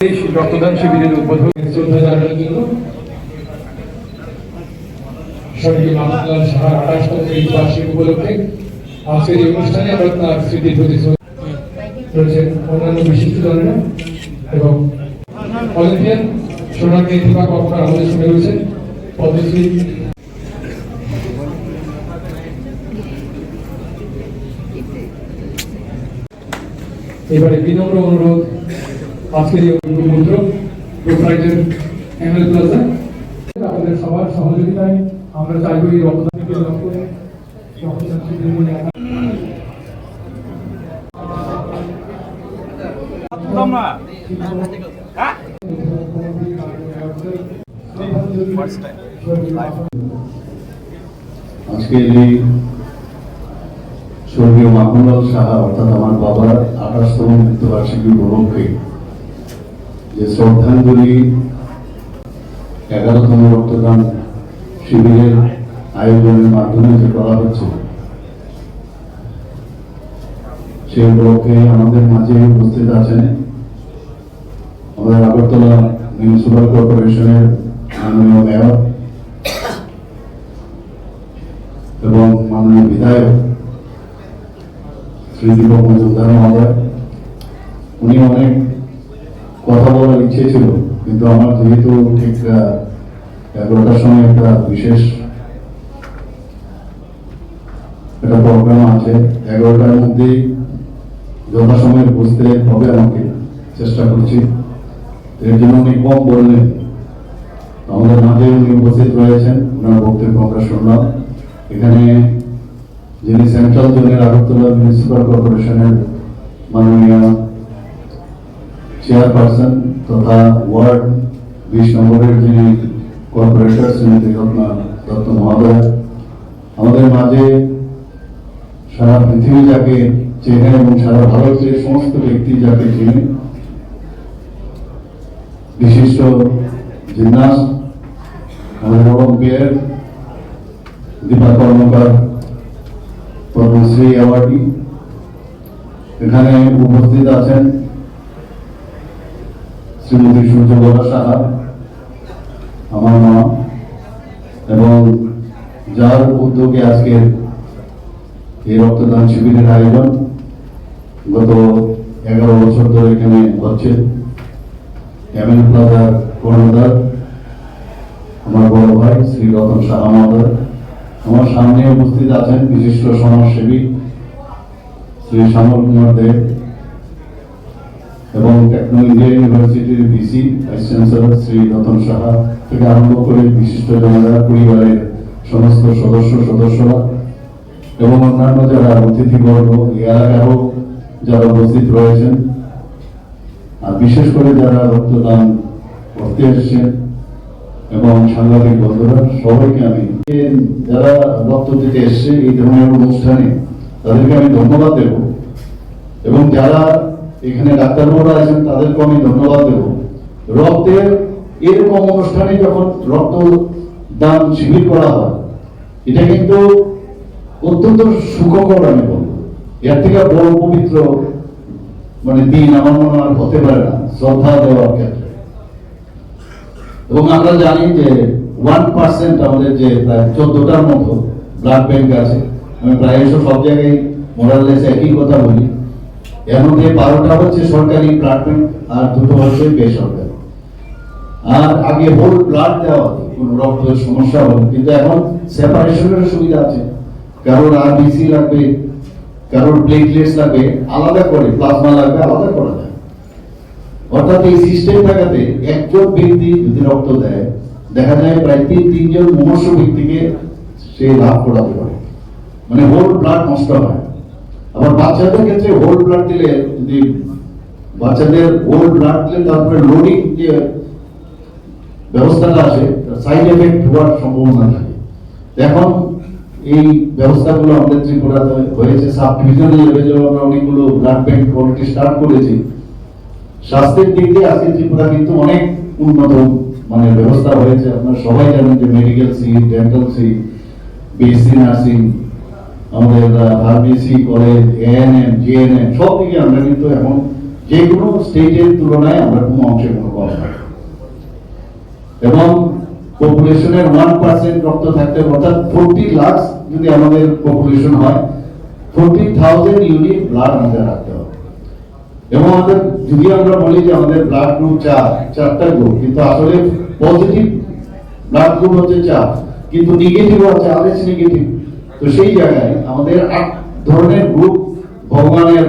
রক্তদান শিবিরের উদ্বোধন শ্রদ্ধা জানানোর জন্য স্বর্গীয় মাহমুদুল্লাহ সাহার 28তম বার্ষিক উপলক্ষে আজকের এই অনুষ্ঠানে আমরা তার স্মৃতির প্রতি রয়েছেন অন্যান্য বিশিষ্টজনেরা এবং অলিম্পিয়ান সোনার নেতৃত্ব কর্মকার আমাদের সঙ্গে রয়েছেন পদ্মশ্রী এবারে বিনম্র অনুরোধ আজকের এই মন্ত্র প্রোপ্রাইটার এমএল প্লাজা আপনাদের সবার সহযোগিতায় আমরা চাইব এই রক্তদানকে লক্ষ্য করে রক্তদান শিবিরের মনে আজকে এই স্বর্গীয় মাহমুদুল্লাহ সাহা অর্থাৎ আমার বাবার 28তম মৃত্যুবার্ষিকী উপলক্ষে যে শ্রদ্ধাঞ্জলি 11তম রক্তদান শিবিরের আয়োজনের মাধ্যমে যে করা হচ্ছে সেই উপলক্ষে আমাদের মাঝে উপস্থিত আছেন আমাদের আগরতলা মিউনিসিপাল কর্পোরেশনের মাননীয় মেয়র এবং মাননীয় বিধায়ক শ্রী দীপক মজুমদার মহোদয়। উনি অনেক কথা বলার ইচ্ছে ছিল, কিন্তু আমার যেহেতু ঠিক 11টার সময় একটা বিশেষ একটা প্রোগ্রাম আছে, 11টার মধ্যেই যথাসময়ে বুঝতে হবে আমাকে, চেষ্টা করছি। এর জন্য উনি কম বললেন, আমাদের মাঝে উনি উপস্থিত রয়েছেন, ওনার বক্তব্য আমরা শুনলাম। এখানে যিনি সেন্ট্রাল জোনের আগরতলা মিউনিসিপাল কর্পোরেশনের মাননীয় চেয়ারপারসন তথা ওয়ার্ড 20 নম্বরের যিনি কর্পোরেটর শ্রীমতী রত্না দত্ত মহোদয়, আমাদের মাঝে সারা পৃথিবী যাকে চেনে এবং সারা ভারতের সমস্ত ব্যক্তি যাকে চেনে, বিশিষ্ট জিমনাস্ট আমাদের অলিম্পিয়ার দীপা কর্মকার পদ্মশ্রী অ্যাওয়ার্ডি, এখানে উপস্থিত আছেন শ্রীমতী সূর্যকলা সাহা আমার মা, এবং যার উদ্যোগে আজকের এই রক্তদান শিবিরের আয়োজন গত 11 বছর ধরে এখানে হচ্ছে। এমএল প্লাজার কর্ণধার আমার বড় ভাই শ্রী রতন সাহা মহোদয়, আমার সামনে উপস্থিত আছেন বিশিষ্ট সমাজসেবী শ্রী শ্যামল কুমার দেব এবং টেকনো ইন্ডিয়া ইউনিভার্সিটির VC vice chancellor Shri Ratan Saha থেকে আরম্ভ করে বিশিষ্ট জনেরা, পরিবারের সমস্ত সদস্যরা এবং অন্যান্য যারা অতিথিবর্গ, এলাকারও যারা উপস্থিত রয়েছেন, আর বিশেষ করে যারা রক্তদান করতে এসেছেন এবং সাংবাদিক বন্ধুরা, সবাইকে আমি যারা রক্ত দিতে এসছে এই ধরনের অনুষ্ঠানে তাদেরকে আমি ধন্যবাদ দেব, এবং যারা এখানে ডাক্তারবাবুরা আছেন তাদেরকে আমি ধন্যবাদ দেব। রক্তের এরকম অনুষ্ঠানে যখন রক্তদান শিবির করা হয়, এটা কিন্তু অত্যন্ত সুখকর, আমি বলবো এর থেকে বড় পবিত্র দিন আমার মনে হয় হতে পারে না শ্রদ্ধা দেওয়ার ক্ষেত্রে। এবং আমরা জানি যে 1% আমাদের যে প্রায় 14টার মতো ব্লাড ব্যাংক আছে, আমি প্রায় সব জায়গায় মোরালেস একই কথা বলি, এর মধ্যে 12টা হচ্ছে সরকারি ব্লাড ব্যাংক আর 2টো হচ্ছে বেসরকারি। আর আগে হোল ব্লাড দেওয়া হতো কোনো রক্তের সমস্যা হলো, কিন্তু এখন সেপারেশনের সুবিধা আছে, কারোর আরবিসি লাগবে, কারোর প্লেটলেটস লাগবে আলাদা করে, প্লাজমা লাগবে আলাদা করা যায়। অর্থাৎ এই সিস্টেম থাকাতে একজন ব্যক্তি যদি রক্ত দেয়, দেখা যায় প্রায় 3জন মনুষ্য ব্যক্তিকে সে লাভ করাতে পারে, হোল ব্লাড নষ্ট হয়। আবার বাচ্চাদের ক্ষেত্রে হোল ব্লাড দিলে, যদি বাচ্চাদের হোল ব্লাড দিলে তারপরে লোডিং যে ব্যবস্থাটা আছে, সাইড এফেক্ট হওয়ার সম্ভাবনা থাকে। এখন এই ব্যবস্থাগুলো আমাদের ত্রিপুরাতে হয়েছে, সাব ডিভিশনাল লেভেলে আমরা অনেকগুলো ব্লাড ব্যাংক কোয়ালিটি স্টার্ট করেছি। স্বাস্থ্যের দিক দিয়ে আজকে ত্রিপুরা কিন্তু অনেক উন্নত ব্যবস্থা হয়েছে। আপনারা সবাই জানেন যে medical seat, dental seat, BSc nursing, আমাদের ফার্মেসি কলেজ, এএনএম, জিএনএম সব দিকে আমরা কিন্তু এখন যে কোনো স্টেটের তুলনায় আমরা কোনো অংশে কোনো কম না। এবং পপুলেশনের 1% রক্ত থাকতে, অর্থাৎ 40 লাখ যদি আমাদের পপুলেশন হয়, 40,000 ইউনিট ব্লাড আমাদের রাখতে হবে। এবং আমাদের যদি আমরা বলি যে আমাদের ব্লাড গ্রুপ 4টা গ্রুপ, কিন্তু আসলে পজিটিভ ব্লাড গ্রুপ হচ্ছে 4, কিন্তু নেগেটিভ হচ্ছে RH নেগেটিভ। তো সেই জায়গায় আমাদের 8 ধরনের গ্রুপ ভগবানের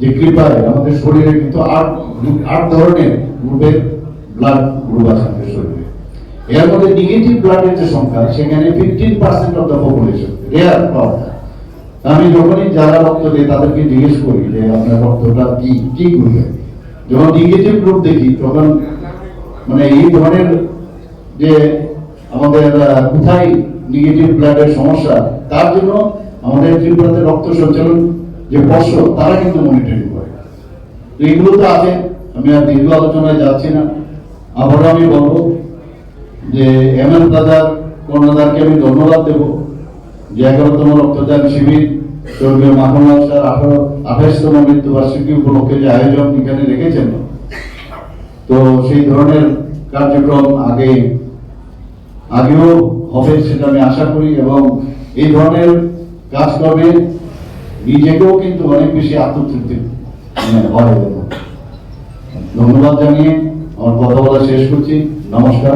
যে কৃপায় আমাদের শরীরে কিন্তু 8 ধরনের গ্রুপের ব্লাড গ্রুপ আছে আমাদের শরীরে। এর মধ্যে নেগেটিভ ব্লাডের যে সংখ্যা, সেখানে 15% অফ দ্য পপুলেশন, রেয়ার পাওয়া যায়। আমি যখনই যারা রক্ত দেয় তাদেরকে জিজ্ঞেস করি যে আপনার রক্তটা কি গ্রুপে। যখন নেগেটিভ গ্রুপ দেখি তখন মানে এই ধরনের যে আমাদের কোথায় নেগেটিভ ব্লাডের সমস্যা, তার জন্য আমাদের ত্রিপুরাতে রক্ত সঞ্চালন যে পর্ষদ, তারা কিন্তু মনিটরিং করে। তো এগুলো তো আছে, আমি আর দীর্ঘ আলোচনায় যাচ্ছি না। আবারও আমি বলবো যে ML ব্রাদার কর্ণধারকে আমি ধন্যবাদ দেব যে 11তম রক্তদান শিবির স্বর্গীয় মাখনলাল স্যার 28তম মৃত্যুবার্ষিকী উপলক্ষে যে আয়োজন এখানে রেখেছেন, তো সেই ধরনের কার্যক্রম আগেও হবে সেটা আমি আশা করি। এবং এই ধরনের কাজ করবে নিজেকেও কিন্তু অনেক বেশি আত্মতৃপ্তি হয়। ধন্যবাদ জানিয়ে আমার কথা বলা শেষ করছি। নমস্কার।